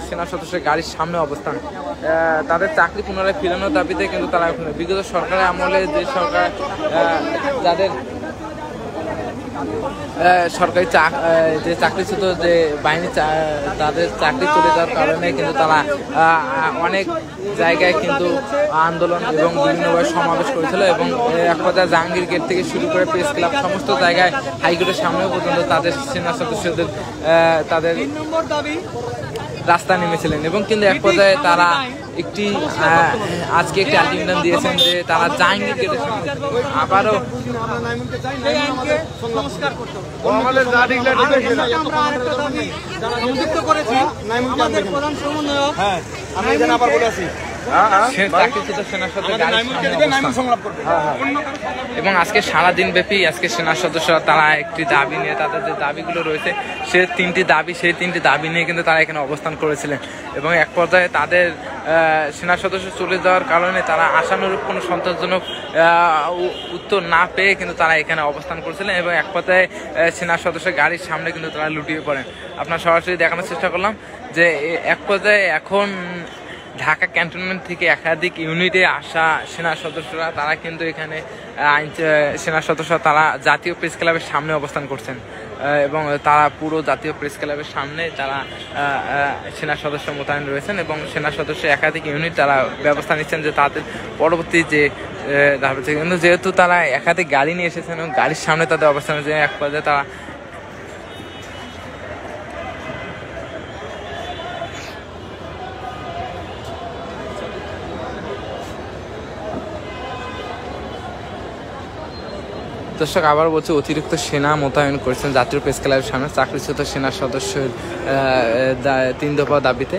সেনা সদস্যের গাড়ির সামনে অবস্থান। তাদের চাকরি পুনরায় ফিরানোর দাবিতে কিন্তু তারা বিগত সরকারের আমলে যে সরকার যাদের সরকারি যে চাকরিচ্যুত যে বাহিনী তাদের চাকরি চলে যাওয়ার কারণে কিন্তু তারা অনেক জায়গায় কিন্তু আন্দোলন এবং বিভিন্নভাবে সমাবেশ করেছিল এবং এক পর্যায়ে জাহাঙ্গীর গেট থেকে শুরু করে প্রেস ক্লাব সমস্ত জায়গায় হাইকোর্টের সামনেও পর্যন্ত তাদের সেনা সদস্যদের তাদের রাস্তা নেমেছিলেন এবং কিন্তু এক পর্যায়ে তারা আজকে একটি আলটিমেটাম দিয়েছেন যে তারা জাহাঙ্গীর গেটের সামনে আবারও এবং আজকে সারাদিন ব্যাপী আজকে সেনা সদস্যরা তারা একটি দাবি নিয়ে তাদের যে দাবিগুলো রয়েছে সেই তিনটি দাবি নিয়ে কিন্তু তারা এখানে অবস্থান করেছিলেন এবং এক পর্যায়ে তাদের সেনা সদস্য চলে যাওয়ার কারণে তারা আশানুরূপ কোনো সন্তোষজনক উত্তর না পেয়ে কিন্তু তারা এখানে অবস্থান করেছিলেন এবং এক পর্যায়ে সেনা সদস্যের গাড়ির সামনে কিন্তু তারা লুটিয়ে পড়েন। আপনার সরাসরি দেখানোর চেষ্টা করলাম যে এক পর্যায়ে এখন ঢাকা ক্যান্টনমেন্ট থেকে একাধিক ইউনিটে আসা সেনা সদস্যরা তারা কিন্তু এখানে তারা জাতীয় প্রেস ক্লাবের সামনে অবস্থান করছেন এবং তারা পুরো জাতীয় প্রেস ক্লাবের সামনে তারা সেনা সদস্য মোতায়েন রয়েছেন এবং সেনা সদস্য একাধিক ইউনিট তারা ব্যবস্থা নিচ্ছেন যে তাদের পরবর্তী যে কিন্তু যেহেতু তারা একাধিক গাড়ি নিয়ে এসেছেন এবং গাড়ির সামনে তাদের অবস্থান যে এক পর্যায়ে তারা দর্শক আবার বলছে অতিরিক্ত সেনা মোতায়েন করেছেন জাতীয় প্রেস ক্লাবের সামনে চাকরিচ্যুত সেনা সদস্যের 3 দফা দাবিতে।